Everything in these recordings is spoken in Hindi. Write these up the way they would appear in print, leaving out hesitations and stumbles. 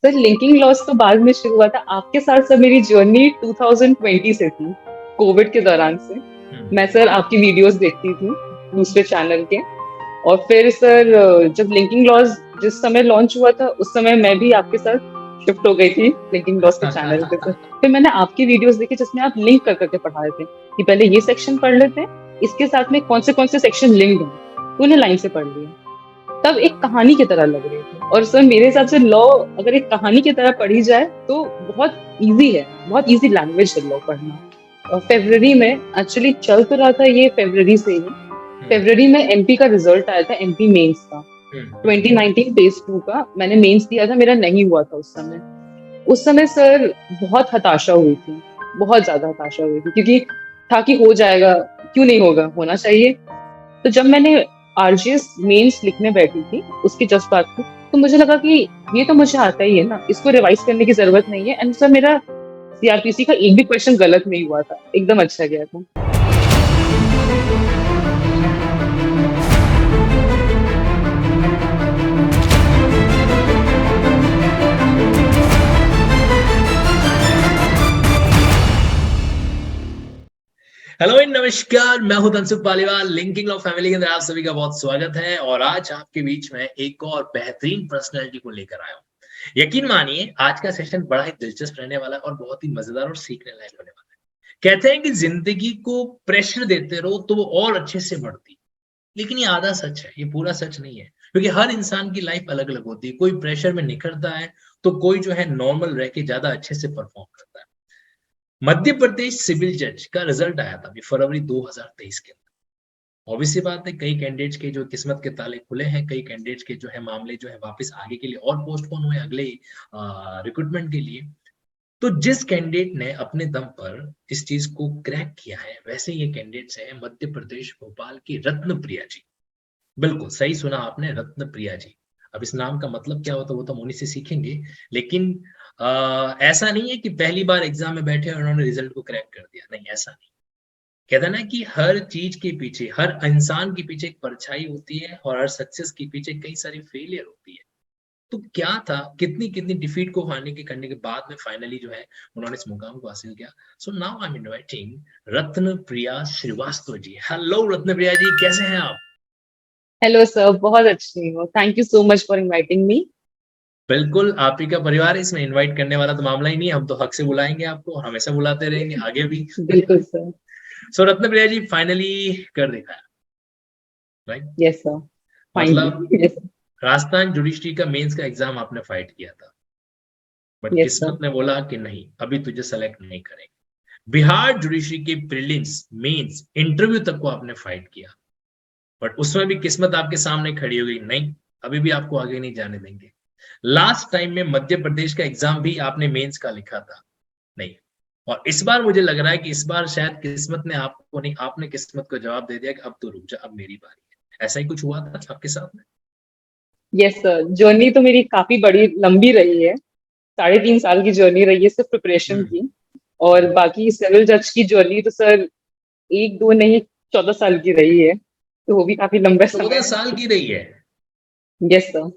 सर लिंकिंग लॉस तो बाद में शुरू हुआ था आपके साथ। सर मेरी जर्नी 2020 से थी, कोविड के दौरान से। मैं सर आपकी वीडियोस देखती थी दूसरे चैनल के। और फिर सर जब लिंकिंग लॉस जिस समय लॉन्च हुआ था उस समय मैं भी आपके साथ शिफ्ट हो गई थी लिंकिंग लॉस के चैनल पे। सर फिर मैंने आपकी वीडियोस देखी जिसमें आप लिंक कर करके पढ़ा रहे थे कि पहले ये सेक्शन पढ़ लेते हैं, इसके साथ में कौन से सेक्शन लिंक्ड हैं, तो उन्हें लाइन से पढ़ लिया। तब एक कहानी की तरह लग रही थी। और सर मेरे हिसाब से लॉ अगर एक कहानी की तरह पढ़ी जाए तो बहुत इजी है, बहुत इजी लैंग्वेज है लॉ पढ़ना। और फेब्रवरी में एक्चुअली चल तो रहा था ये फेब्रवरी से ही। फेब्रवरी में एमपी का रिजल्ट आया था, एमपी मेंस का 2019 फेज 2 का। मैंने मेंस दिया था, मेरा नहीं हुआ था उस समय। उस समय सर बहुत हताशा हुई थी, बहुत ज्यादा हताशा हुई थी, क्योंकि था कि हो जाएगा, क्यों नहीं होगा, होना चाहिए। तो जब मैंने आरजीएस मेंस लिखने बैठी थी उसके जस्ट बाद को, तो मुझे लगा कि ये तो मुझे आता ही है ना, इसको रिवाइज करने की जरूरत नहीं है। एंड सर मेरा सीआरपीसी का एक भी क्वेश्चन गलत नहीं हुआ था, एकदम अच्छा गया था। हेलो नमस्कार, मैं हूं Dhansukh Paliwal. Linking of family के अंदर आप सभी का बहुत स्वागत है। और आज आपके बीच में एक और बेहतरीन पर्सनैलिटी को लेकर आया हूं। यकीन मानिए आज का सेशन बड़ा ही दिलचस्प रहने वाला है और बहुत ही मजेदार और सीखने लायक होने वाला है। कहते हैं कि जिंदगी को प्रेशर देते रहो तो वो और अच्छे से बढ़ती, लेकिन ये आधा सच है, ये पूरा सच नहीं है। क्योंकि हर इंसान की लाइफ अलग अलग होती है। कोई प्रेशर में निखरता है तो कोई जो है नॉर्मल रह के ज्यादा अच्छे से परफॉर्म करता है। मध्य प्रदेश सिविल जज का रिजल्ट आया था अभी फरवरी 2023 के अंदर। ऑब्वियसली बात है, कई कैंडिडेट्स के जो किस्मत के ताले खुले हैं, कई कैंडिडेट्स के जो है मामले जो है वापस आगे के लिए और पोस्टपोन हुए अगले रिक्रूटमेंट के लिए। तो जिस कैंडिडेट ने अपने दम पर इस चीज को क्रैक किया है, वैसे ये कैंडिडेट्स है मध्य प्रदेश भोपाल की रत्न प्रिया जी। बिल्कुल सही सुना आपने, रत्न प्रिया जी। अब इस नाम का मतलब क्या होता है वो तो हम उन्हीं से सीखेंगे। लेकिन ऐसा नहीं है कि पहली बार एग्जाम में बैठे और उन्होंने रिजल्ट को क्रैक कर दिया, नहीं ऐसा नहीं। कहते हैं ना कि हर चीज के पीछे, हर इंसान के पीछे एक परछाई होती है और हर सक्सेस के पीछे कई सारी फेलियर होती है। तो क्या था, कितनी कितनी डिफीट को हारने के करने के बाद में फाइनली जो है उन्होंने इस मुकाम को हासिल किया। So now I am inviting Ratna Priya Shrivastava ji. Hello Ratna Priya ji, कैसे हैं आप? हेलो सर, बहुत अच्छी हो, thank you so much for inviting me. बिल्कुल, आप ही का परिवार है, इसमें इनवाइट करने वाला तो मामला ही नहीं है। हम तो हक से बुलाएंगे आपको और हमेशा बुलाते रहेंगे आगे भी। बिल्कुल सर। सो रत्न प्रिया जी फाइनली कर दिखाया, राइट? यस सर, मतलब फाइनली यस। राजस्थान जुडिशरी का मेंस का एग्जाम आपने फाइट किया था, बट यस सर। किस्मत ने बोला कि नहीं, अभी तुझे सेलेक्ट नहीं करेंगे। बिहार जुडिशरी के प्रीलिम्स मेंस इंटरव्यू तक को आपने फाइट किया, बट उसमें भी किस्मत आपके सामने खड़ी हो गई, नहीं अभी भी आपको आगे नहीं जाने देंगे। लास्ट टाइम में मध्य प्रदेश का एग्जाम भी आपने मेंस का लिखा था, नहीं। और इस बार मुझे लग रहा है कि इस बार शायद किस्मत ने आपको नहीं, आपने किस्मत को जवाब दे दिया कि अब तो रुक जा, अब मेरी बारी है। ऐसा ही कुछ हुआ था आपके साथ में? यस सर, जर्नी तो मेरी काफी बड़ी लंबी रही है। 3.5 साल की जर्नी रही है सिर्फ प्रिपरेशन हम्म, की। और बाकी सिविल जज की जर्नी तो सर एक दो नहीं, 14 साल की रही है, तो वो भी काफी लंबा समय 14 है। साल की रही है? Yes sir.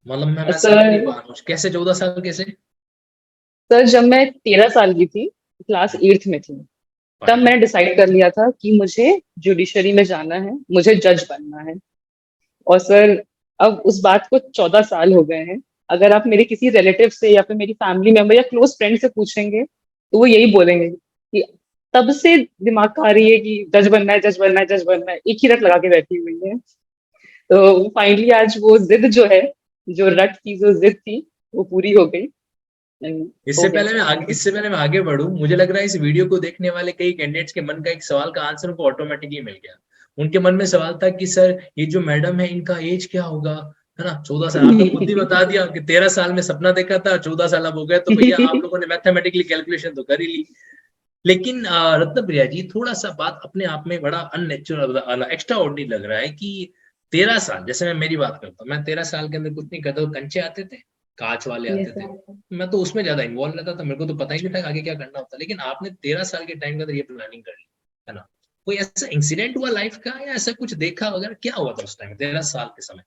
मतलब मैं समझ नहीं सर पा रहा हूँ, कैसे 14 साल कैसे? सर जब मैं 13 साल की थी, क्लास 8th में थी, तब फाइन। मैंने डिसाइड कर लिया था कि मुझे जुडिशरी में जाना है, मुझे जज बनना है। और सर अब उस बात को 14 साल हो गए हैं। अगर आप मेरे किसी रिलेटिव से या फिर मेरी फैमिली मेंबर या क्लोज फ्रेंड से पूछेंगे तो वो यही बोलेंगे कि तब से दिमाग खा रही है कि जज बनना है, जज बनना है, जज बनना है, एक ही रट लगा के बैठी हुई है। तो फाइनली आज वो जिद जो है, जो रट की जो जिद थी, वो पूरी हो गई। And हो गया सर फाइनली। इससे पहले मैं आगे बढ़ूं, मुझे लग रहा है इस वीडियो को देखने वाले कई कैंडिडेट्स के मन का एक सवाल का आंसर उनको ऑटोमेटिकली मिल गया। उनके मन में सवाल था कि सर ये जो मैडम है इनका एज क्या होगा, है ना? 14 साल आपने खुद ही बता दिया कि 13 साल में सपना देखा था, 14 साल अब हो गए, तो भैया आप लोगों ने मैथमेटिकली कैलकुलेशन तो कर ही ली। लेकिन रत्न प्रिया जी, थोड़ा सा बात अपने आप में बड़ा अननेचुरल, एक्स्ट्रा ऑर्डिनरी लग रहा है कि 13 साल, जैसे मैं मेरी बात करता हूँ, मैं 13 साल के अंदर कुछ नहीं करता, तो कंचे आते थे, कांच वाले यस आते थे, सर। मैं तो उसमें ज्यादा इन्वॉल्व रहता था, मेरे को तो पता ही नहीं था आगे क्या करना होता। लेकिन आपने 13 साल के टाइम के अंदर ये प्लानिंग कर ली, है ना? कोई ऐसा इंसिडेंट हुआ लाइफ का या ऐसा कुछ देखा वगैरह, क्या हुआ था उस टाइम 13 साल के समय?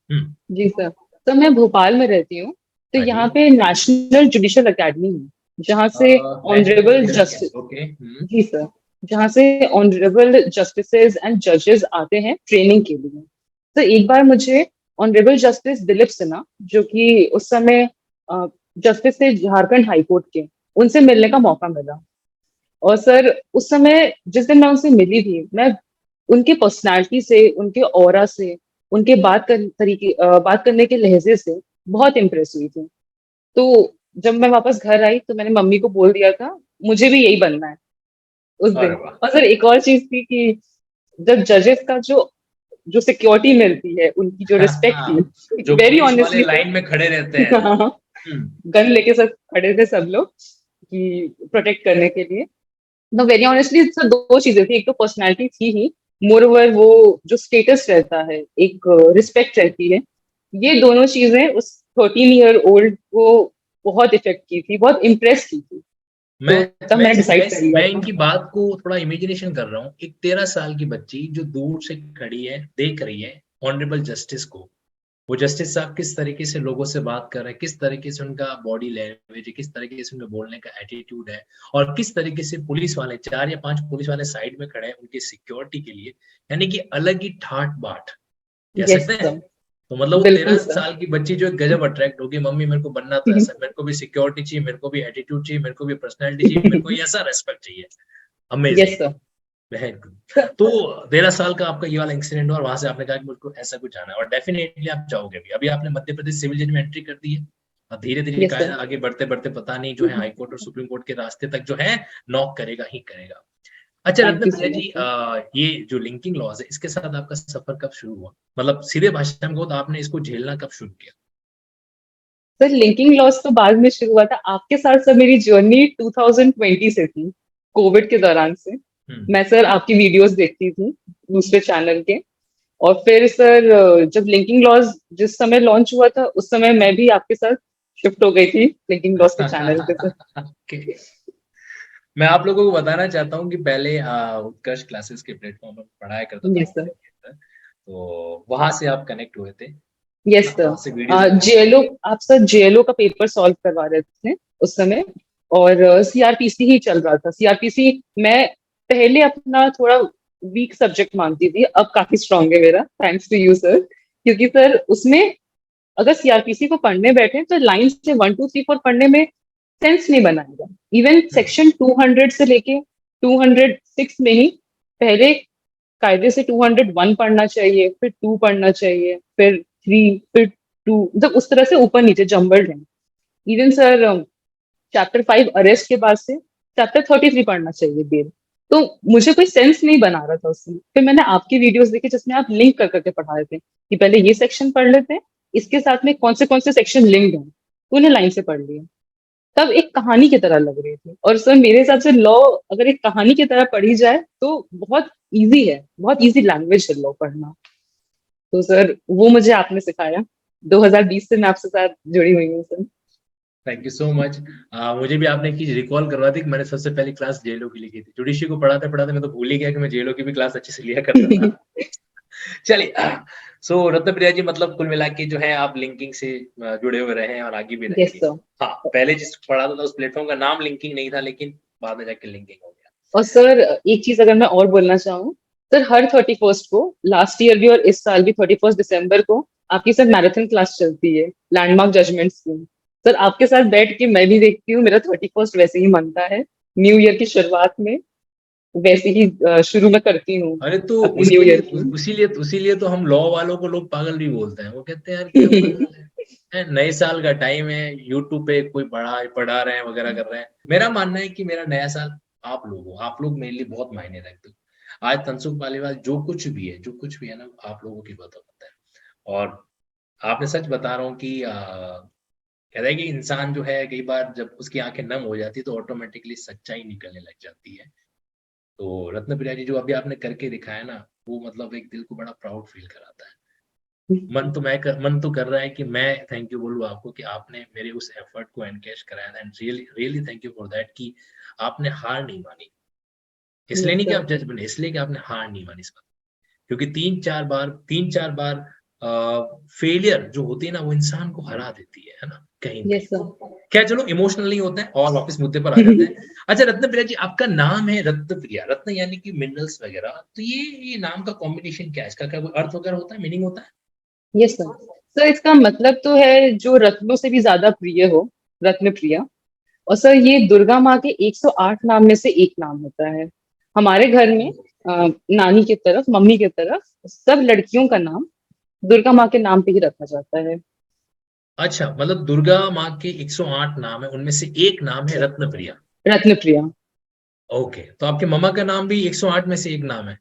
जी सर। तो मैं भोपाल में रहती हूँ। तो हाँ यहाँ जी। पे नेशनल जुडिशियल एकेडमी है, जहाँ से ऑनरेबल जस्टिस, ओके। जी सर, जहाँ से ऑनरेबल जस्टिसेस एंड जजेस आते हैं ट्रेनिंग के लिए। तो एक बार मुझे ऑनरेबल जस्टिस दिलीप सिन्हा, जो कि उस समय जस्टिस थे झारखंड हाई कोर्ट के, उनसे मिलने का मौका मिला। और सर उस समय जिस दिन मैं उनसे मिली थी, मैं उनके पर्सनालिटी से, उनके ऑरा से, उनके बात करने के लहजे से बहुत इम्प्रेस हुई थी। तो जब मैं वापस घर आई तो मैंने मम्मी को बोल दिया था मुझे भी यही बनना है उस अरे दिन। वाह। और सर एक और चीज थी कि जब जजेस का जो जो सिक्योरिटी मिलती है, उनकी जो रिस्पेक्ट थी, जो वेरी पुलिस वाले ऑनेस्टली लाइन में खड़े रहते हैं। सर, गन लेके सब खड़े थे सब लोग कि प्रोटेक्ट करने के लिए। तो वेरी ऑनेस्टली सर दो चीजें थी, एक तो पर्सनैलिटी थी ही, मोर ओवर वो जो स्टेटस रहता है, एक रिस्पेक्ट रहती है, ये दोनों चीजें उस 13 ईयर ओल्ड को बहुत इफेक्ट की थी, बहुत इम्प्रेस की थी। मैं तो तब मैं मैंने डिसाइड कर लिया मैं था। इनकी बात को थोड़ा इमेजिनेशन कर रहा हूँ। एक 13 साल की बच्ची जो दूर से खड़ी है, देख रही है ऑनरेबल जस्टिस को। वो जस्टिस साहब किस तरीके से लोगों से बात कर रहे हैं, किस तरीके से उनका बॉडी लैंग्वेज है, किस तरीके से उनका बोलने का एटीट्यूड है, और किस तरीके से पुलिस वाले 4 या 5 पुलिस वाले साइड में खड़े हैं उनकी सिक्योरिटी के लिए। यानी कि अलग ही ठाट बाट कह यस सकते हैं। सर, तो मतलब वो बिल्कुल 13 साल की बच्ची जो एक गजब अट्रैक्ट होगी, मम्मी मेरे को बनना तो ऐसा, मेरे को भी सिक्योरिटी चाहिए, मेरे को भी एटीट्यूड चाहिए, मेरे को भी पर्सनैलिटी चाहिए, मेरे को सर। ये ऐसा रेस्पेक्ट चाहिए। Yes amazing. सर। बेहद। तो 13 साल का आपका ये वाला इंसिडेंट हुआ और वहां से आपने कहा कि मुझको ऐसा कुछ जाना है, और डेफिनेटली आप जाओगे भी। अभी आपने मध्य प्रदेश सिविल जज में एंट्री कर दी है, और धीरे धीरे यस सर। आगे बढ़ते बढ़ते पता नहीं जो है हाई कोर्ट और सुप्रीम कोर्ट के रास्ते तक जो है नॉक करेगा ही करेगा। अच्छा thank Ratan you Priya so ji, much sir. ये जो लिंकिंग लॉज है इसके साथ आपका सफर कब शुरू हुआ? मतलब सीधे भाषा में कहूं तो आपने इसको झेलना कब शुरू किया? सर लिंकिंग लॉस तो बाद में शुरू हुआ था, आपके साथ सर मेरी जर्नी 2020 से थी, कोविड के दौरान से। हम्म। मैं सर आपकी वीडियोस देखती थी दूसरे चैनल के। और फिर सर जब लिंकिंग लॉज जिस समय लॉन्च हुआ था, उस समय मैं भी आपके साथ शिफ्ट हो गई थी लिंकिंग लॉज के चैनल पे सर। Okay. मैं आप लोगों को बताना चाहता हूँ कि पहले उत्कर्ष क्लासेस के प्लेटफॉर्म पर पढ़ाया करता था यस सर। ऑनलाइन के अंदर, तो वहां से आप कनेक्ट हुए थे, है यस ना? वहां से वीडियोस सर, जेएलओ, आप सर जेएलओ का पेपर सॉल्व करवा रहे थे उस समय, और सीआरपीसी ही चल रहा था। सीआरपीसी मैं पहले अपना थोड़ा वीक सब्जेक्ट मानती थी, अब काफी स्ट्रांग है मेरा, थैंक्स टू यू सर। क्योंकि सर उसमें अगर सीआरपीसी को पढ़ने बैठे तो लाइन से 1 2 3 4 पढ़ने में सेंस नहीं बनाएगा। इवन हम्म। सेक्शन 200 से लेके 206 में ही पहले कायदे से 201 पढ़ना चाहिए, फिर 2 पढ़ना चाहिए, फिर 3, फिर 2, मतलब उस तरह से ऊपर नीचे जम्बल्ड है। इवन सर चैप्टर 5 अरेस्ट के बाद से चैप्टर 33 पढ़ना चाहिए बेल। तो मुझे कोई सेंस नहीं बना रहा था उसमें। फिर मैंने आपकी वीडियोस देखी जिसमें आप लिंक कर करके पढ़ा रहे थे कि पहले ये सेक्शन पढ़ लेते हैं, इसके साथ में कौन से सेक्शन लिंक्ड हैं, तो उन्हें लाइन से पढ़ लिया। तब एक कहानी की तरह लग रही थी। और सर मेरे हिसाब से लॉ अगर एक कहानी की तरह पढ़ी जाए तो बहुत इजी है, बहुत इजी लैंग्वेज है लॉ पढ़ना। तो सर वो मुझे आपने सिखाया। 2020 से मैं आपके साथ जुड़ी हुई हूँ sir. Thank you so much. मुझे भी आपने एक चीज रिकॉल करवा दी कि मैंने सबसे पहली क्लास जेएलओ की ली थी। जुडिशरी को पढ़ाते पढ़ाते मैं तो भूल ही गया कि मैं जेएलओ की भी क्लास अच्छे से लिया करता था। चलिए, सो रत्नप्रिया जी, मतलब कुल मिला के जो है आप लिंकिंग से जुड़े हुए रहे हैं और आगे भी यस रहेंगे। सर। हाँ, पहले जिस पढ़ाता था उस प्लेटफॉर्म का नाम लिंकिंग नहीं था, लेकिन बाद में जाके लिंकिंग हो गया। और सर एक चीज अगर मैं और बोलना चाहूँ, सर हर 31st को, लास्ट ईयर भी और इस साल भी 31 दिसंबर को आपकी सर मैराथन क्लास चलती है लैंडमार्क जजमेंट्स की। सर आपके साथ बैठ के मैं भी देखती हूँ, मेरा 31st वैसे ही मनता है। न्यू ईयर की शुरुआत में वैसे ही शुरू में करती हूँ अरे तो अपनी न्यू उसके लिए ईयर की। उसीलिए तो हम लॉ वालों को लोग पागल भी बोलते हैं। वो कहते हैं यार क्या पागल है, नए साल का टाइम है, यूट्यूब पे कोई पढ़ा रहे हैं वगैरह कर रहे हैं। मेरा मानना है कि मेरा नया साल आप लोग मेरे लिए बहुत मायने रखते हो। आज तनसुख पालीवाल जो कुछ भी है ना, आप लोगों की बदौलत है। और आपने सच बता रहा हूँ कि कहता है कि इंसान जो है कई बार जब उसकी आंखें नम हो जाती है तो ऑटोमेटिकली सच्चाई निकलने लग जाती है। तो रत्न प्रिया जी, जो अभी आपने करके दिखाया ना, वो मतलब एक दिल को बड़ा प्राउड फील कराता है। मन तो कर रहा है कि मैं थैंक यू बोलूँ आपको कि आपने मेरे उस एफर्ट को एनकैश कराया, and really really thank you for that कि आपने हार नहीं मानी। इसलिए यस नहीं कि सर। आप जज बने, इसलिए कि आपने हार नहीं मानी इस बात। क्योंकि तीन चार बार फेलियर जो होती है ना वो इंसान को हरा देती है ना, कहीं ना यस कहीं। सर। क्या, चलो इमोशनल नहीं होते हैं और वापस मुद्दे पर आ जाते हैं। अच्छा रत्न प्रिया जी, आपका नाम है रत्न प्रिया, रत्न यानी कि मिनरल्स वगैरह, तो ये नाम का कॉम्बिनेशन क्या है, इसका क्या कोई अर्थ वगैरह होता है, मीनिंग होता है? Yes sir. सर इसका मतलब तो है जो रत्नों से भी ज्यादा प्रिय हो, रत्न प्रिया। और सर ये दुर्गा माँ के 108 नाम में से एक नाम होता है। हमारे घर में नानी की तरफ, मम्मी की तरफ सब लड़कियों का नाम दुर्गा माँ के नाम पे ही रखा जाता है। अच्छा, मतलब दुर्गा माँ के 108 नाम है, उनमें से एक नाम है रत्न प्रिया। रत्न प्रिया। ओके, तो आपके मम्मा का नाम भी 108 में से एक नाम है?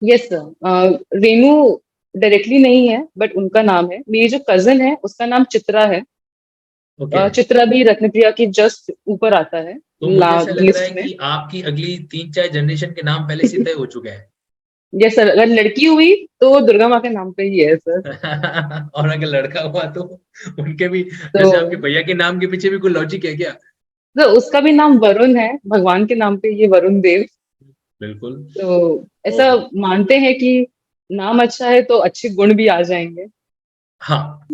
Yes sir. रेनू डायरेक्टली नहीं है बट उनका नाम है। मेरी जो कजन है उसका नाम चित्रा है। ओके। चित्रा भी रत्नप्रिया के जस्ट ऊपर आता है तो मुझे ऐसा लग रहा है लिस्ट में। कि आपकी अगली 3-4 जनरेशन के नाम पहले से तय हो चुके हैं। यस सर, अगर लड़की हुई तो दुर्गा माँ के नाम पे ही है सर। और अगर लड़का हुआ तो उनके भी, तो जैसे आपके भैया के नाम के पीछे भी कोई लॉजिक है क्या? उसका भी नाम वरुण है, भगवान के नाम पे, ये वरुण देव। बिल्कुल। तो ऐसा ओहो। मानते हैं कि नाम अच्छा है तो अच्छे गुण भी आ जाएंगे। हाँ,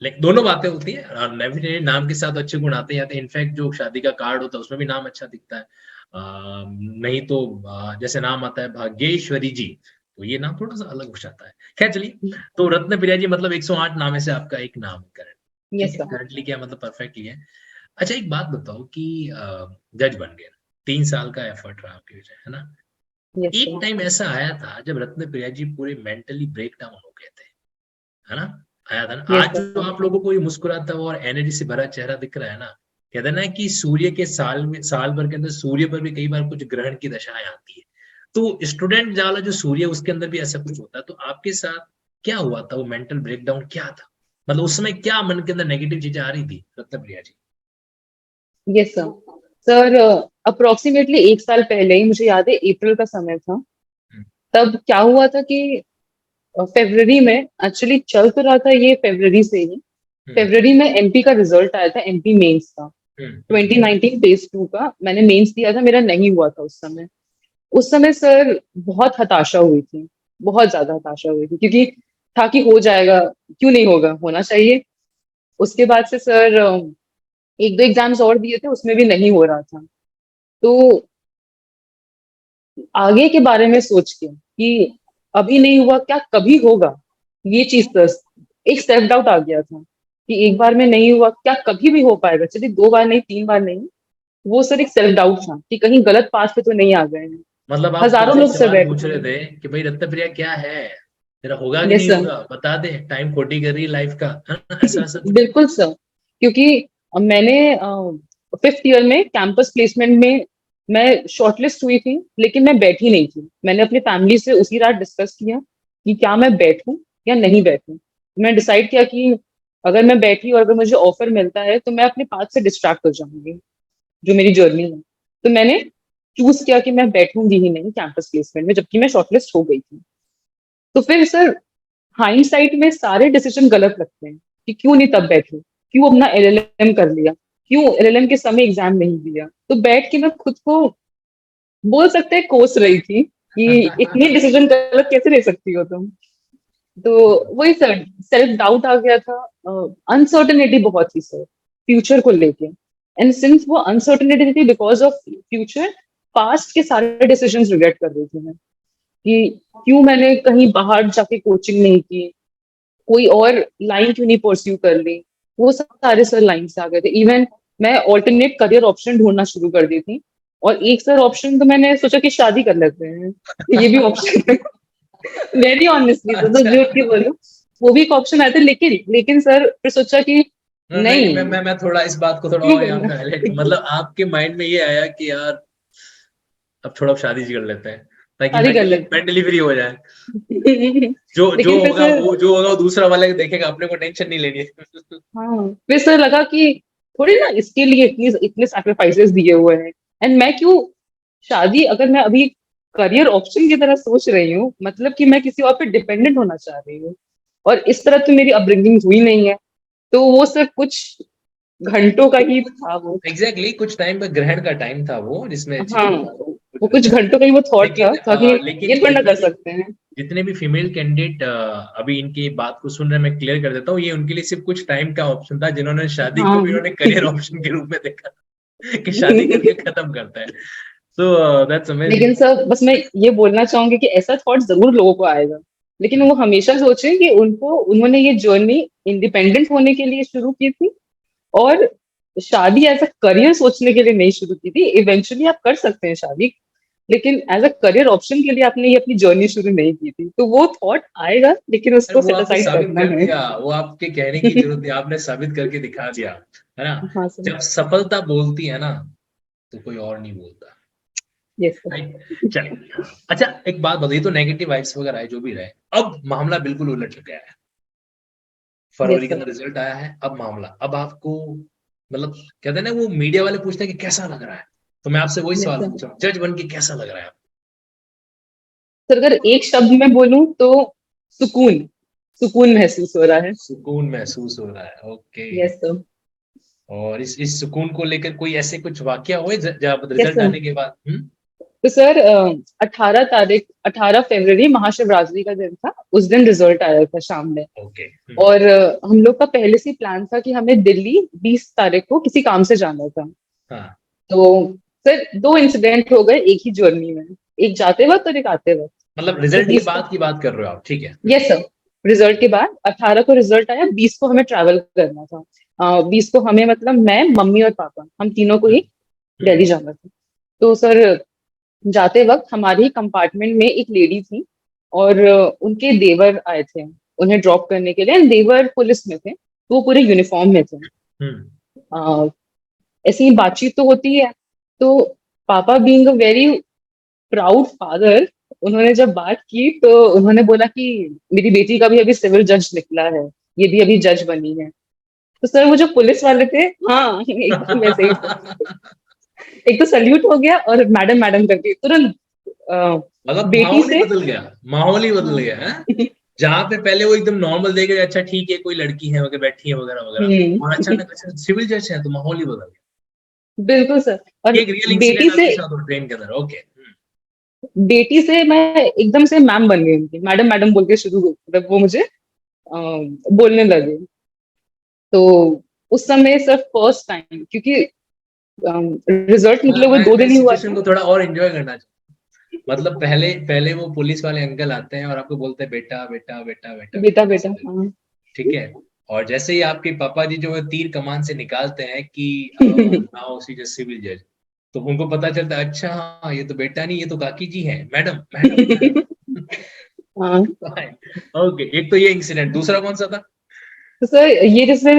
लेकिन दोनों बातें होती है, और डेफिनेटली नाम के साथ अच्छे गुण आते ही आते हैं। इनफैक्ट जो शादी का कार्ड होता है उसमें भी नाम अच्छा दिखता है। नहीं तो जैसे नाम आता है भाग्येश्वरी जी, तो ये नाम थोड़ा सा अलग हो जाता है। खैर चलिए, तो रत्न प्रिया जी मतलब 108 नाम में से आपका एक नाम है करंट। ठीक यस है, सर। करंटली क्या मतलब परफेक्टली है। अच्छा एक बात बताओ कि जज बन गए, 3 साल का एफर्ट रहा आपके पीछे, है ना? यस एक सर। टाइम ऐसा आया था जब रत्न प्रिया जी पूरे मेंटली ब्रेक डाउन हो गए थे, है ना? आया था ना? यस आज जो सर। आप लोगों को ये मुस्कुराता हुआ और एनर्जी से भरा चेहरा दिख रहा है ना, कहते हैं ना कि सूर्य के साल भर के अंदर सूर्य पर भी कई बार कुछ ग्रहण की दशाएं आती है। तो स्टूडेंट वाला जो सूर्य उसके अंदर भी ऐसा कुछ होता है, तो आपके साथ क्या हुआ था? वो मेंटल ब्रेकडाउन क्या था? मतलब उस समय क्या मन के अंदर नेगेटिव चीजें आ रही थी Ratna Priya ji? Yes sir. Sir approximately एक साल पहले ही, मुझे याद है अप्रैल का समय था। हम्म, तब क्या हुआ था कि फरवरी में, एक्चुअली चल तो रहा था ये फरवरी से ही। हम्म, फरवरी में एमपी का रिजल्ट आया था, एमपी मेंस का। हम्म, 2019 फेज 2 का मैंने मेंस दिया था, मेरा नहीं हुआ था उस समय। उस समय सर बहुत हताशा हुई थी, बहुत ज्यादा हताशा हुई थी, क्योंकि था कि हो जाएगा, क्यों नहीं होगा, होना चाहिए। उसके बाद से सर एक दो एग्जाम्स और दिए थे, उसमें भी नहीं हो रहा था। तो आगे के बारे में सोच के कि अभी नहीं हुआ, क्या कभी होगा, ये चीज तो एक सेल्फ डाउट आ गया था कि एक बार में नहीं हुआ, क्या कभी भी हो पाएगा, चलिए 2 बार नहीं, 3 बार नहीं। वो सर एक सेल्फ डाउट था कि कहीं गलत पाथ पे तो नहीं आ गए हैं। मतलब आप खुद हजारों से लोग से सवाल पूछ बैठे रहे हैं। थे कि भाई रत्न प्रिया क्या है, तेरा होगा कि यस नहीं सर। होगा, बता दे, टाइम खोटी कर रही है लाइफ का, है ना? ऐसा ऐसा कुछ? बिल्कुल सर। क्योंकि मैंने 5th ईयर में कैंपस प्लेसमेंट में मैं शॉर्टलिस्ट हुई थी, लेकिन मैं बैठी नहीं थी। मैंने अपनी फैमिली से उसी रात डिस्कस किया कि क्या मैं बैठूं या नहीं बैठूं। मैं डिसाइड किया कि अगर मैं बैठी और अगर मुझे ऑफर मिलता है तो मैं अपने पाथ से डिस्ट्रैक्ट हो जाऊंगी, जो मेरी जर्नी है। तो मैंने चूज किया कि मैं बैठूंगी ही नहीं कैंपस प्लेसमेंट में, जबकि मैं शॉर्टलिस्ट हो गई थी। तो फिर सर हाइंडसाइट में सारे डिसीजन गलत लगते हैं कि क्यों नहीं तब बैठी, क्यों अपना एलएलएम कर लिया, क्यों एलएलएम के समय एग्जाम नहीं दिया। तो बैठ के मैं खुद को, बोल सकते हैं, कोस रही थी कि इतनी डिसीजन गलत कैसे ले सकती हो तुम। तो वही सर, सेल्फ डाउट आ गया था। अनसर्टेनिटी बहुत थी सर फ्यूचर को लेके। एंड सिंस वो अनसर्टेनिटी थी बिकॉज ऑफ फ्यूचर, पास्ट के सारे डिसीजन रिग्रेट कर रही थी मैं कि क्यों मैंने कहीं बाहर जाके कोचिंग नहीं की, कोई और लाइन क्यों नहीं परस्यू कर ली। वो सारे सर लाइन से आ गए थे। इवन मैं ऑल्टरनेट करियर ऑप्शन ढूंढना शुरू कर दी थी। और एक सर ऑप्शन तो मैंने सोचा कि शादी कर लेते हैं, ये भी ऑप्शन है। वेरी ऑनेस्टली तो अच्छा। झूठ की बोलूं, वो भी एक ऑप्शन आया था। लेकिन लेकिन सर फिर सोचा कि नहीं नहीं, नहीं, मैं थोड़ा इस बात को थोड़ा क्यों और यहाँ करना। पे हाईलाइट, मतलब आपके माइंड में ये आया कि यार अब थोड़ा शादी कर लेते हैं, ताकि शादी कर मेंटली लेते मेंटली फ्री हो जाए। हैं। जो लेकिन फिर होगा सर, जो होगा वो दूसरा वाला देखेगा, अपने को टेंशन नहीं लेनी है। हाँ, फिर सर लगा कि थोड़ी ना इसके लिए इतनी इतने सैक्रिफाइसेस दिए हुए हैं, एंड मैं क्यों शादी, अगर मैं अभी करियर ऑप्शन की तरह सोच रही हूँ, मतलब कि मैं किसी और पे डिपेंडेंट होना चाह रही हूँ। और इस तरह तो मेरी अपब्रिंगिंग हुई नहीं है। तो वो सर कुछ घंटों का ही था वो। एग्जैक्टली, कुछ टाइम पे ग्रहण का टाइम था वो, जिसमें हाँ, चीजें वो कुछ कुछ घंटों का ही वो थॉट लेकिन था कि लेकिन ये थोड़ा ना इतना कर सकते हैं। जितने भी फीमेल कैंडिडेट अभी इनकी बात को सुन रहे हैं, मैं क्लियर कर देता हूँ, ये उनके लिए सिर्फ कुछ टाइम का ऑप्शन था, जिन्होंने शादी को हाँ भी इन्होंने करियर ऑप्शन के रूप में देखा कि शादी करके खत्म करता है। सो दैट्स लेकिन अमेजिंग। सर बस मैं ये बोलना चाहूंगी कि ऐसा थॉट जरूर लोगों को आएगा, लेकिन वो हमेशा सोचें कि उन्होंने ये जर्नी इंडिपेंडेंट होने के लिए शुरू की थी, और शादी एज अ करियर सोचने के लिए नहीं शुरू की थी। इवेंचुअली आप कर सकते हैं शादी, लेकिन एज अ करियर ऑप्शन के लिए आपने ये अपनी जर्नी शुरू नहीं की थी। तो वो थॉट आएगा, लेकिन अरे उसको वो सेट आपने असाइड साबित करना कर है। दिया, वो आपके कहने की जरूरत नहीं, आपने साबित करके दिखा दिया, है ना। हाँ सर। जब सफलता बोलती है ना, तो कोई और नहीं बोलता। Yes sir. राइट, चलिए। अच्छा एक बात बताइए, तो नेगेटिव वाइब्स वगैरह है जो भी रहे, अब मामला बिल्कुल उलट गया है। यस फरवरी के सर। अंदर रिजल्ट आया है, अब मामला, अब आपको मतलब कहते हैं ना, वो मीडिया वाले पूछते हैं कि कैसा लग रहा है, तो मैं आपसे वही यस सवाल सर। पूछ रहा हूँ, जज बन के कैसा लग रहा है सर अगर एक शब्द में बोलूं तो सुकून, सुकून महसूस हो रहा है। सुकून महसूस हो रहा है, ओके। Yes sir. और इस सुकून को लेकर कोई ऐसे कुछ वाकया हुए जब यस रिजल्ट सर। आने के बाद? तो सर 18 तारीख, 18 फरवरी महाशिवरात्रि का दिन था, उस दिन रिजल्ट आया था शाम में। ओके। और हम लोग का पहले से प्लान था कि हमें दिल्ली 20 तारीख को किसी काम से जाना था। हाँ, तो सर दो इंसिडेंट हो गए एक ही जर्नी में, एक जाते वक्त और एक आते वक्त। मतलब तो रिजल्ट के 20 को, बाद की बात कर रहे हो आप, ठीक है। यस सर, रिजल्ट के बाद 18 को रिजल्ट आया, 20 को हमें ट्रैवल करना था। 20 को हमें मतलब मैं, मम्मी और पापा, हम तीनों को ही हम्म दिल्ली जाना था। तो सर जाते वक्त हमारे ही कंपार्टमेंट में एक लेडी थी, और उनके देवर आए थे उन्हें ड्रॉप करने के लिए, and देवर पुलिस में थे, तो वो पूरे यूनिफॉर्म में थे। हम्म ऐसी ही बातचीत तो होती है। तो पापा being a very proud father, उन्होंने जब बात की तो उन्होंने बोला कि मेरी बेटी का भी अभी सिविल जज निकला है, ये भी अभी जज बनी है। तो सर वो जो पुलिस वाले थे, हाँ एकदम वैसे ही सर, एक तो सल्यूट हो गया और मैडम मैडम करके तुरंत मतलब बेटी माहौल ही से। बदल गया, माहौल ही बदल हाँ। गया है। जहाँ पे पहले वो एकदम नॉर्मल देख रहे, अच्छा ठीक है कोई लड़की है वगैरह बैठी है वगैरह वगैरह, और हम्म। अचानक अच्छा सिविल जज है, तो माहौल ही बदल गया। बिल्कुल सर। और ये एक रियल बेटी इंसिडेंट से, आपके साथ हो ट्रेन के अंदर, ओके। बेटी से मैं एकदम से मैम बन गई उनकी, मैडम मैडम बोल के शुरू मतलब वो मुझे बोलने लगे। तो उस समय सर फर्स्ट टाइम, क्योंकि रिजल्ट मैं निकले हुए मैं दो मैं दिन इस ही हुआ सिचुएशन था। को थोड़ा और एंजॉय करना चाहूँ। मतलब पहले पहले वो पुलिस वाले अंकल आते हैं और आपको बोलते हैं बेटा बेटा बेटा बेटा बेटा बेटा बेटा, ऐसे करके, हाँ। ठीक है। और जैसे ही आपके पापा जी जो है तीर कमान से निकालते हैं कि नाउ शी इज सिविल जज, तो उनको पता चलता है अच्छा हाँ ये तो बेटा नहीं, ये तो काकी जी है, मैडम मैडम मैडम। हाँ। ओके, एक तो ये इंसिडेंट, दूसरा कौन सा था? तो सर ये जैसे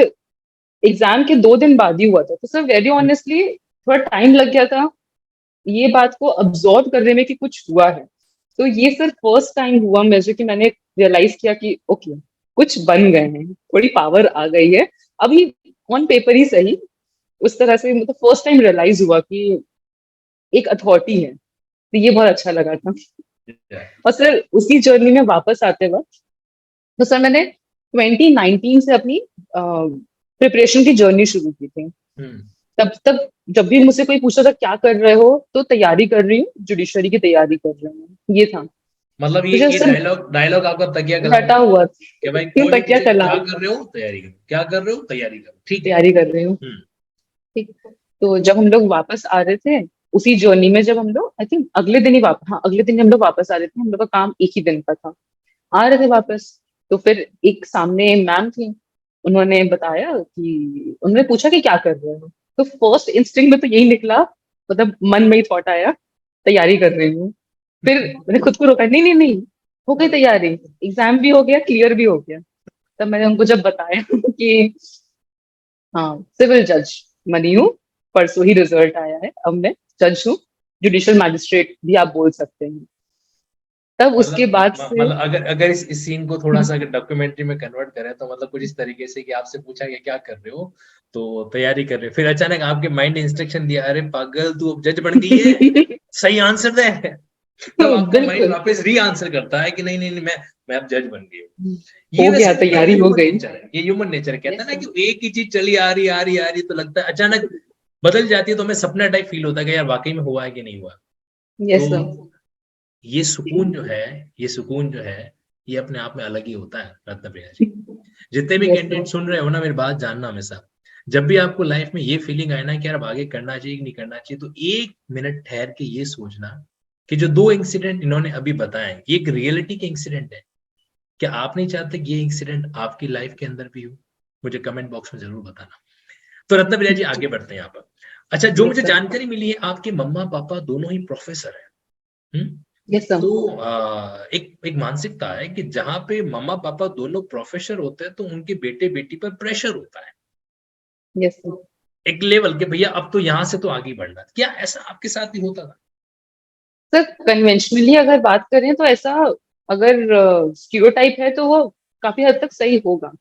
एग्जाम के 2 दिन बाद ही हुआ था, तो सर वेरी ऑनेस्टली थोड़ा टाइम लग गया था ये बात को अब्सॉर्ब करने में कि कुछ हुआ है। तो ये सर फर्स्ट टाइम हुआ मुझे कि मैंने रियलाइज किया कि ओके, कुछ बन गए हैं, थोड़ी पावर आ गई है, अभी ऑन पेपर ही सही। उस तरह से मतलब फर्स्ट टाइम रियलाइज हुआ कि एक अथॉरिटी है, तो ये बहुत अच्छा लगा था। और सर उसी जर्नी में वापस आते वक्त, तो सर मैंने 2019 से अपनी प्रिपरेशन की जर्नी शुरू की थी। हम्म तब तक जब भी मुझसे कोई पूछा था क्या कर रहे हो, तो तैयारी कर रही हूँ, जुडिशरी की तैयारी कर रही हूँ, ये था। मतलब तो जब ये सर डायलॉग डायलॉग आपका तकिया कलाम रटा हुआ कि भाई था, कोई भी तकिया पूछे क्या कलाम, कर रहे हो, तैयारी करो, क्या कर रहे हो, तैयारी करो, ठीक है। तैयारी कर रही हूँ। हम्म ठीक। तो जब हम लोग वापस आ रहे थे उसी जर्नी में, जब हम लोग आई थिंक अगले दिन ही वापस, हाँ अगले दिन हम लोग वापस आ रहे थे, हम लोग का काम एक ही दिन का था, आ रहे थे वापस। तो फिर एक सामने मैम थी, उन्होंने बताया कि उन्होंने पूछा कि क्या कर रहे हो। तो फर्स्ट इंस्टिंक्ट में तो यही निकला, मतलब मन में ही थॉट आया तैयारी कर रही हूँ। फिर मैंने खुद को रोका, नहीं नहीं नहीं, हो गई तैयारी, एग्जाम भी हो गया, क्लियर भी हो गया। तब मैंने उनको जब बताया कि हाँ सिविल जज बनी हूँ, परसों ही रिजल्ट आया है, अब मैं जज हूँ, जुडिशियल मैजिस्ट्रेट भी आप बोल सकते हैं। तब उसके मतलब बाद से मतलब अगर अगर इस सीन को थोड़ा सा अगर डॉक्यूमेंट्री में कन्वर्ट करें, तो मतलब कुछ इस तरीके से कि आपसे पूछा कि क्या कर रहे हो, तो तैयारी कर रहे हो, फिर अचानक आपके माइंड ने इंस्ट्रक्शन दिया, अरे पागल तू अब जज बन गई है, सही आंसर दे। तब आपका माइंड बिल्कुल वापस री आंसर करता है कि नहीं नहीं नहीं, मैं अब जज बन गई हूँ। ये हो गया, वैसे मतलब तैयारी हो ह्यूमन गई। नेचर है, ये ह्यूमन नेचर है, कहता है यस ना सर। कि एक ही चीज चली आ रही आ रही आ रही, तो लगता है अचानक बदल जाती है, तो हमें सपना टाइप फील होता है कि यार वाकई में हुआ है कि नहीं हुआ। यस तो सर। ये सुकून जो है, ये अपने आप में अलग ही होता है रत्नप्रिया जी। जितने भी Yes, कैंडिडेट sir. सुन रहे हो ना, मेरी बात जानना हमेशा, जब भी आपको लाइफ में ये फीलिंग आए ना कि यार अब आगे करना चाहिए कि नहीं करना चाहिए, तो 1 मिनट ठहर के ये सोचना कि जो 2 इंसिडेंट इन्होंने अभी बताए, ये एक रियलिटी के इंसिडेंट है। क्या आप नहीं चाहते कि ये इंसिडेंट आपकी लाइफ के अंदर भी हो? मुझे कमेंट बॉक्स में ज़रूर बताना। तो रत्नप्रिया जी आगे बढ़ते हैं यहाँ पर। अच्छा, जो Yes, मुझे sir. जानकारी मिली है, आपके मम्मा-पापा दोनों ही प्रोफेसर हैं। Yes, sir. तो एक एक मानसिकता है कि जहाँ पे मम्मा-पापा दोनों प्रोफेसर होते हैं, तो उनके बेटे-बेटी पर प्रेशर होता है। Yes, sir. एक लेवल के भैया अब तो यहाँ से तो आगे ही बढ़ना है। क्या ऐसा आपके साथ भी होता था? सर कन्वेंशनली अगर बात करें तो ऐसा, अगर स्टीरियोटाइप है तो वो काफी हद तक सही होगा।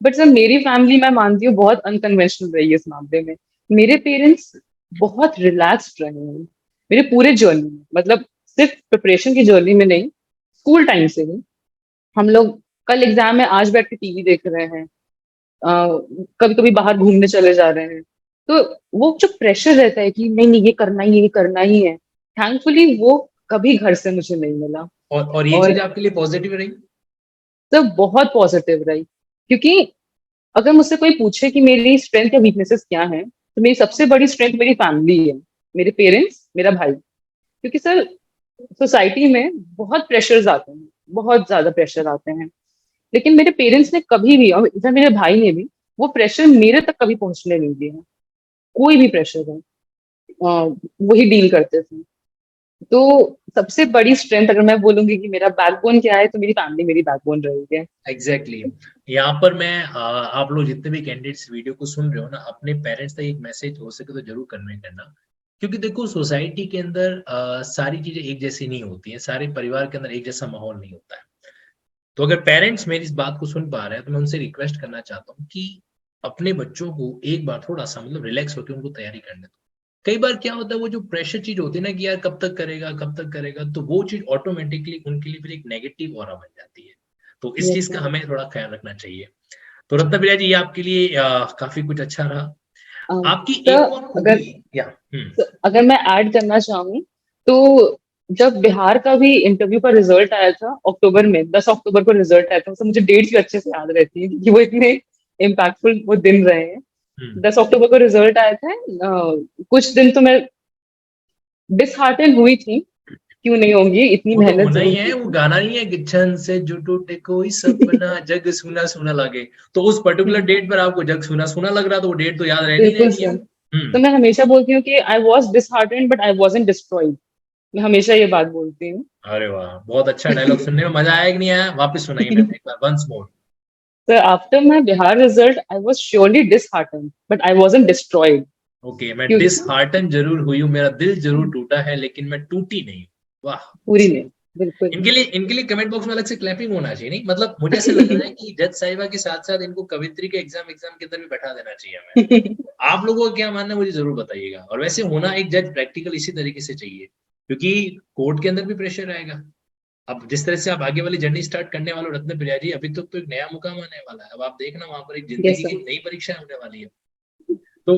बट सर मेरी फैमिली मैं मानती हूँ बहुत अनकन्वेंशनल रही है इस मामले में। मेरे पेरेंट्स बहुत रिलैक्स्ड रहे हैं मेरे पूरे जर्नी में, मतलब सिर्फ प्रिपरेशन की जर्नी में नहीं, स्कूल टाइम से ही। हम लोग कल एग्जाम है, आज बैठ के टीवी देख रहे हैं, कभी कभी बाहर घूमने चले जा रहे हैं। तो वो जो प्रेशर रहता है कि नहीं नहीं ये करना ही है, ये करना ही है, थैंकफुली वो कभी घर से मुझे नहीं मिला। और ये चीज़ और आपके लिए पॉजिटिव रही? सब बहुत पॉजिटिव रही, क्योंकि अगर मुझसे कोई पूछे कि मेरी स्ट्रेंथ या वीकनेसेस क्या है, तो मेरी सबसे बड़ी स्ट्रेंथ मेरी फैमिली है, मेरे पेरेंट्स, मेरा भाई। क्योंकि सर सोसाइटी में बहुत प्रेशर्स आते हैं, बहुत ज्यादा प्रेशर आते हैं, लेकिन मेरे पेरेंट्स ने कभी भी, और इधर मेरे भाई ने भी, वो प्रेशर मेरे तक कभी पहुंचने नहीं दिया। कोई भी प्रेशर है वही डील करते थे। तो सबसे बड़ी स्ट्रेंथ अगर मैं बोलूंगी कि मेरा बैकबोन क्या है, तो मेरी फैमिली मेरी बैकबोन रही है। एग्जैक्टली यहाँ पर मैं आप लोग जितने भी कैंडिडेट्स वीडियो को सुन रहे हो ना, अपने पेरेंट्स तक एक मैसेज हो सके तो जरूर कन्वे करना। क्योंकि देखो सोसाइटी के अंदर सारी चीजें एक जैसी नहीं होती हैं, सारे परिवार के अंदर एक जैसा माहौल नहीं होता है। तो अगर पेरेंट्स मेरी इस बात को सुन पा रहे हैं, तो मैं उनसे रिक्वेस्ट करना चाहता हूँ कि अपने बच्चों को एक बार थोड़ा सा मतलब रिलैक्स होकर उनको तैयारी करने दो। कई बार क्या होता है, वो जो प्रेशर चीज होती है ना कि यार कब तक करेगा, कब तक करेगा, तो वो चीज ऑटोमेटिकली उनके लिए फिर एक नेगेटिव ऑरा बन जाती है। तो इस यस चीज का सर। हमें थोड़ा ख्याल रखना चाहिए। तो रत्नप्रिया जी, ये आपके लिए काफी कुछ अच्छा रहा। आपकी सर एक और खूबी, अगर या अगर मैं ऐड करना चाहूँ तो, जब बिहार का भी इंटरव्यू का रिजल्ट आया था अक्टूबर में, 10 अक्टूबर को रिजल्ट आया था, तो मुझे डेट्स भी अच्छे से याद रहती है क्योंकि वो इतने इम्पैक्टफुल वो दिन रहे हैं। हम्म 10 अक्टूबर को रिजल्ट आया था। कुछ दिन तो मैं डिसहार्टन हुई थी, क्यों नहीं होंगी, इतनी वो तो मेहनत होना ही जरूर है। की वो थी। गाना नहीं है कि छन से जो टूटे कोई सपना जग सुना सुना लगे, तो उस पर्टिकुलर डेट पर आपको जग सुना सुना लग रहा, तो वो डेट तो याद रहनी बिल्कुल रहनी है। सर। तो मैं हमेशा बोलती हूँ कि I was disheartened but I wasn't destroyed. मैं हमेशा ये बात बोलती हूँ। अरे वाह, बहुत अच्छा डायलॉग, सुनने में मजा आया कि नहीं आया? वापस सुनाइए मेरे को एक बार, once more. So after my Bihar result, I was surely disheartened, but I wasn't destroyed. Okay, मैं क्योंकि डिसहार्टन जरूर हुई हूँ, मेरा दिल जरूर टूटा है, लेकिन मैं टूटी नहीं। वाह। पूरी नहीं, बिल्कुल इनके लिए कमेंट बॉक्स में अलग से क्लैपिंग होना चाहिए, नहीं मतलब मुझे ऐसा लग रहा है कि जज साहिबा के साथ साथ इनको कवित्री के एग्जाम के अंदर भी बैठा देना चाहिए हमें। नहीं। आप लोगों का क्या मानना है मुझे जरूर बताइएगा। और वैसे होना एक जज प्रैक्टिकल इसी तरीके से चाहिए, क्योंकि कोर्ट के अंदर भी प्रेशर आएगा। अब जिस तरह से आप आगे वाली जर्नी स्टार्ट करने वाले हो रत्नप्रिया जी, अभी तक तो एक नया मुकाम आने वाला है। अब आप देखना वहां पर एक यस जिंदगी की सर। नई परीक्षा होने वाली है। तो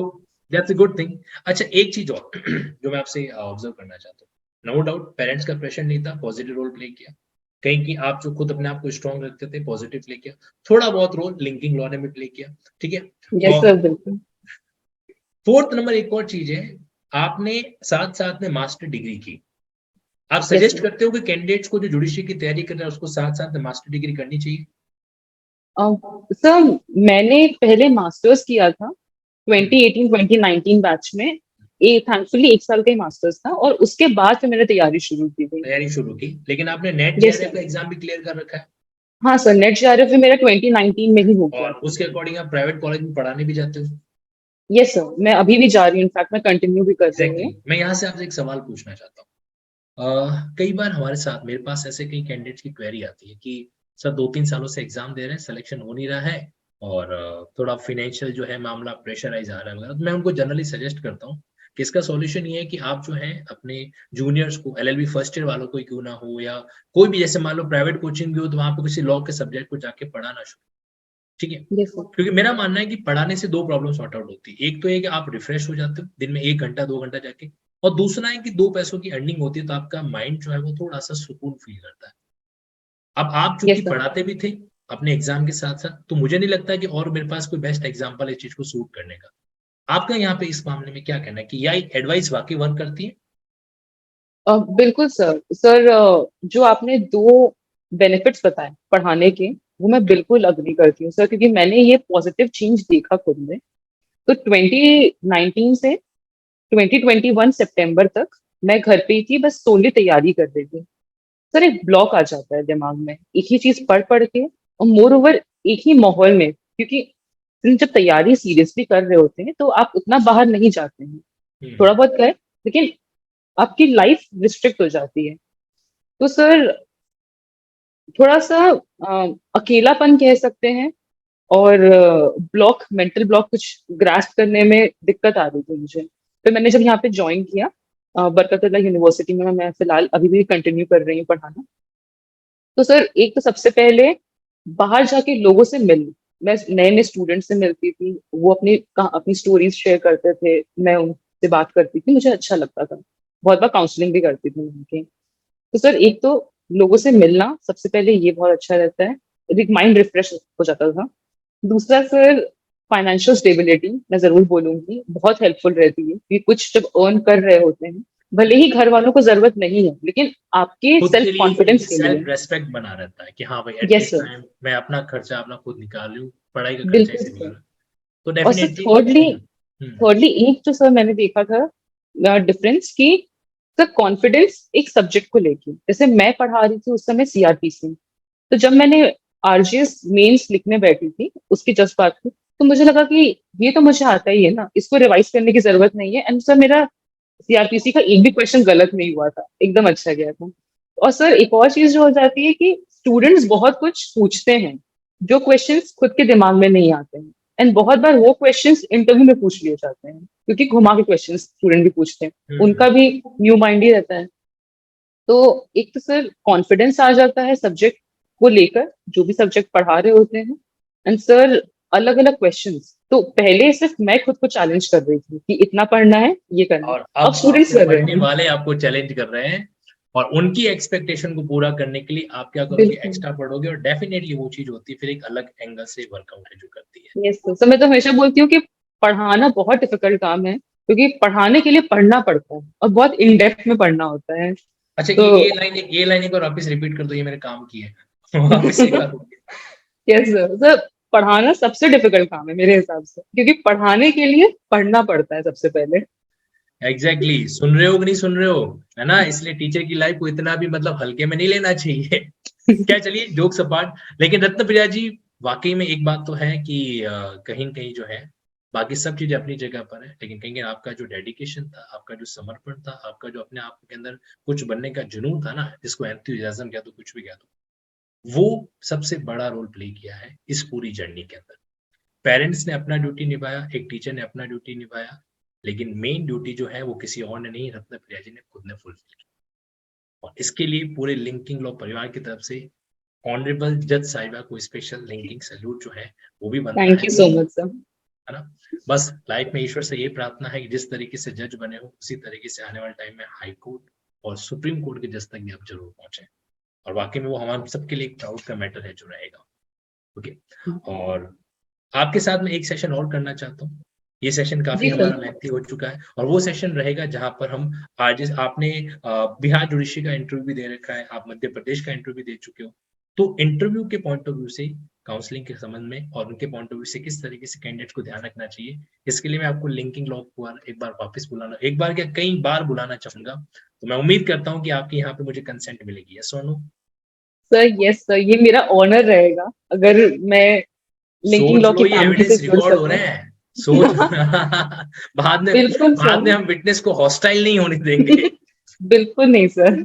दैट्स अ गुड थिंग। अच्छा, एक चीज और जो मैं आपसे ऑब्जर्व करना चाहता हूँ, नो डाउट पेरेंट्स का प्रेशर नहीं था, पॉजिटिव रोल प्ले किया। कहीं की आप जो खुद अपने आप को स्ट्रांग रखते थे, पॉजिटिव प्ले किया। थोड़ा बहुत रोल लिंकिंग लॉ ने भी प्ले किया, ठीक है। यस और सर, बिल्कुल। फोर्थ नंबर एक और चीज है, आपने साथ साथ में मास्टर डिग्री की। आप यस सजेस्ट सर। करते हो कि कैंडिडेट्स को जो जुडिशरी की तैयारी कर रहे हैं उसको साथ साथ में मास्टर डिग्री करनी चाहिए? सर मैंने पहले मास्टर्स किया था हम्म, 2018 2019 बैच में। थैंकफुली 1 साल का ही मास्टर्स था, और उसके बाद फिर मैंने तैयारी शुरू की थी। तैयारी शुरू की, लेकिन आपने नेट यस जेआरएफ सर। का एग्जाम भी क्लियर कर रखा है। हाँ सर, नेट जेआरएफ मेरा 2019 में ही हो गया और था। उसके अकॉर्डिंग आप प्राइवेट कॉलेज में पढ़ाने भी जाते हो? यस सर, मैं अभी भी जा रही हूँ, इनफैक्ट मैं कंटिन्यू भी कर रही हूँ। एग्जैक्टली, मैं यहाँ से आपसे एक सवाल पूछना चाहता हूँ। कई बार हमारे साथ, मेरे पास ऐसे कई कैंडिडेट्स की क्वेरी आती है कि सर 2-3 सालों से एग्जाम दे रहे हैं, सिलेक्शन हो नहीं रहा है, और थोड़ा फाइनेंशियल जो है मामला प्रेशराइज आ रहा है वगैरह। तो मैं उनको जनरली सजेस्ट करता हूँ कि इसका सॉल्यूशन ये है कि आप जो है अपने जूनियर्स को, एलएलबी फर्स्ट ईयर वालों को ही क्यों ना हो, या कोई भी, जैसे मान लो प्राइवेट कोचिंग भी हो, तो वहां पे किसी लॉ के सब्जेक्ट को जाके पढ़ाना शुरू, ठीक है। Yes sir. क्योंकि मेरा मानना है कि पढ़ाने से 2 प्रॉब्लम सॉर्ट आउट होती है। एक तो ये कि आप रिफ्रेश हो जाते हो दिन में 1 घंटा 2 घंटा जाके, और दूसरा है कि 2 पैसों की अर्निंग होती है तो आपका माइंड जो है वो थोड़ा सा सुकून फील करता है। अब आप यस चूंकि सर। पढ़ाते भी थे अपने एग्जाम के साथ साथ, तो मुझे नहीं लगता कि और मेरे पास कोई बेस्ट एग्जाम्पल है इस चीज को सूट करने का। आपका यहाँ पे इस मामले में क्या कहना है कि यह एडवाइस वाकई वर्क करती है? बिल्कुल सर। सर, जो आपने दो बेनिफिट्स बताए पढ़ाने के, वो मैं बिल्कुल अग्री करती हूँ सर, क्योंकि मैंने ये पॉजिटिव चेंज देखा खुद में। तो 2019 से 2021 सितंबर तक मैं घर पे ही थी, बस सोली तैयारी कर रही थी। सर, एक ब्लॉक आ जाता है दिमाग में, एक ही चीज पढ़ पढ़ के, और मोर ओवर एक ही माहौल में, क्योंकि जब तैयारी सीरियसली कर रहे होते हैं तो आप उतना बाहर नहीं जाते हैं, थोड़ा बहुत गए, लेकिन आपकी लाइफ रिस्ट्रिक्ट हो जाती है। तो सर, थोड़ा सा अकेलापन कह सकते हैं, और ब्लॉक, मेंटल ब्लॉक कुछ ग्रास्प करने में दिक्कत आ रही थी मुझे। फिर मैंने जब यहाँ पे ज्वाइन किया बरकतुल्लाह यूनिवर्सिटी में, मैं फिलहाल अभी भी कंटिन्यू कर रही हूँ पढ़ाना। तो सर, एक तो सबसे पहले बाहर जाके लोगों से मिल, मैं नए नए स्टूडेंट से मिलती थी, वो अपनी स्टोरीज शेयर करते थे, मैं उनसे बात करती थी, मुझे अच्छा लगता था। बहुत बार काउंसलिंग भी करती थी उनकी। तो सर, एक तो लोगों से मिलना सबसे पहले, ये बहुत अच्छा रहता है, एक माइंड रिफ्रेश हो जाता था। दूसरा सर, फाइनेंशियल स्टेबिलिटी मैं जरूर बोलूंगी, बहुत हेल्पफुल रहती है, क्योंकि कुछ जब अर्न कर रहे होते हैं, भले ही घर वालों को जरूरत नहीं है, लेकिन आपके खुद के सेल्फ लिए कॉन्फिडेंस एक के लिए। सेल्फ रेस्पेक्ट बना रहता है कि हाँ भाई यस एटलीस्ट सर। मैं अपना खर्चा अपना खुद निकाल लूँ, पढ़ाई का खर्चा बिल्कुल इसे सर। निकाल। तो और सर, डेफिनेटली। थर्डली थर्डली एक जो सर मैंने देखा था डिफरेंस की, सर कॉन्फिडेंस एक सब्जेक्ट को लेके, जैसे मैं पढ़ा रही थी उस समय सीआरपीसी, तो जब मैंने आरजीएस मेंस लिखने बैठी थी उसकी जस्ट बात थी, तो मुझे लगा कि ये तो मुझे आता ही है ना, इसको रिवाइज करने की जरूरत नहीं है। एंड सर, मेरा सीआरपीसी का एक भी क्वेश्चन गलत नहीं हुआ था, एकदम अच्छा गया था। और सर, एक और चीज जो हो जाती है कि स्टूडेंट्स बहुत कुछ पूछते हैं, जो क्वेश्चंस खुद के दिमाग में नहीं आते हैं, एंड बहुत बार वो क्वेश्चंस इंटरव्यू में पूछ लिए जाते हैं, क्योंकि घुमा के क्वेश्चंस स्टूडेंट भी पूछते हैं, उनका भी न्यू माइंड ही रहता है। तो एक तो सर कॉन्फिडेंस आ जाता है सब्जेक्ट को लेकर, जो भी सब्जेक्ट पढ़ा रहे होते हैं। एंड सर, अलग अलग क्वेश्चंस तो पहले सिर्फ मैं खुद को चैलेंज कर रही थी कि इतना पढ़ना है, ये करना है, और अब अब स्टूडेंट्स आपको कर रहे पढ़ने हैं। वाले आपको चैलेंज कर रहे हैं, और उनकी एक्सपेक्टेशन को पूरा करने के लिए आप क्या करोगे, बिल्कुल। एक्स्ट्रा पढ़ोगे, और डेफिनेटली वो चीज होती है फिर एक अलग एंगल से वर्कआउट है जो करती है। Yes sir. मैं तो हमेशा बोलती हूँ कि पढ़ाना बहुत डिफिकल्ट काम है, क्योंकि पढ़ाने के लिए पढ़ना पड़ता है, और बहुत इन डेप्थ में पढ़ना होता है। अच्छा, तो ये लाइन एक बार वापस रिपीट कर दो, ये मेरे काम की है। वापस एक बार। Yes sir. सर, पढ़ाना सबसे डिफिकल्ट काम है मेरे हिसाब से, क्योंकि पढ़ाने के लिए पढ़ना पड़ता है सबसे पहले। Exactly exactly. सुन रहे हो कि नहीं सुन रहे हो, है ना? इसलिए टीचर की लाइफ को इतना भी मतलब हल्के में नहीं लेना चाहिए। क्या, चलिए जोक्स अपार्ट, लेकिन रत्न प्रिया जी, वाकई में एक बात तो है कि कहीं न कहीं जो है, बाकी सब चीजें अपनी जगह पर है, लेकिन कहीं आपका जो डेडिकेशन था, आपका जो समर्पण था, आपका जो अपने आप के अंदर कुछ बनने का जुनून था ना, जिसको एंथुसियाज्म कह दो, कुछ भी कह दो, वो सबसे बड़ा रोल प्ले किया है इस पूरी जर्नी के अंदर। पेरेंट्स ने अपना ड्यूटी निभाया, एक टीचर ने अपना ड्यूटी निभाया, लेकिन मेन ड्यूटी जो है वो किसी और ने नहीं, रत्न प्रिया जी ने खुद ने फुलफिल की। और इसके लिए पूरे लिंकिंग लॉ परिवार की तरफ से ऑनरेबल जज साहिबा को स्पेशल लिंकिंग सैल्यूट जो है वो भी बनता थैंक है यू सो मच सर। है ना? बस लाइफ में ईश्वर से ये प्रार्थना है कि जिस तरीके से जज बने हो, उसी तरीके से आने वाले टाइम में हाई कोर्ट और सुप्रीम कोर्ट के जज तक भी आप जरूर पहुंचे, और वाकई में वो हमारे सबके लिए एक प्राउड का मैटर है जो रहेगा। ओके। और आपके साथ में एक सेशन और करना चाहता हूँ। ये सेशन काफी जी हमारा सर। लेंथी हो चुका है, और वो सेशन रहेगा जहां पर हम आज, आपने बिहार जुडिशरी का इंटरव्यू भी दे रखा है, आप मध्य प्रदेश का इंटरव्यू दे चुके हो, तो इंटरव्यू के पॉइंट ऑफ व्यू से, काउंसलिंग के संबंध में और उनके पॉइंट ऑफ व्यू से किस तरीके से कैंडिडेट को ध्यान रखना चाहिए, इसके लिए मैं आपको लिंकिंग लॉ को एक बार वापस बुलाना, एक बार क्या कई बार बुलाना चाहूंगा। तो मैं उम्मीद करता हूँ कि आपकी यहाँ पे मुझे कंसेंट मिलेगी। यस और नो? सर, यस सर, ये मेरा ऑनर रहेगा अगर मैं लिंकिंग सोच लॉ की लो, ये फैमिली से एविडेंस जुड़ रिकॉर्ड हो सकूं। रहे हैं, सोच। बाद में, बिल्कुल बाद में सर। हम विटनेस को हॉस्टाइल नहीं होने देंगे। बिल्कुल नहीं सर।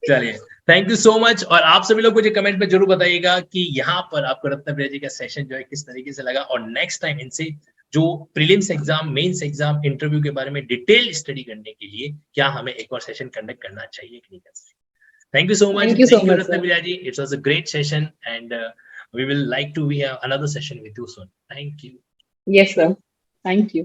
चलिए, थैंक यू सो मच। और आप सभी लोग मुझे कमेंट में जरूर बताइएगा कि यहाँ पर आपको रत्न प्रिया जी का सेशन जो है किस तरीके से लगा, और नेक्स्ट टाइम इनसे जो prelims exam, mains exam, interview के बारे में डिटेल स्टडी करने के लिए क्या हमें एक और सेशन कंडक्ट करना चाहिए कि नहीं करना चाहिए। Thank you so much, thank you so thank you much Ratan sir. Priya ji, it was a great session, and we will like to have another session with you soon. Thank you. Yes sir. Thank you.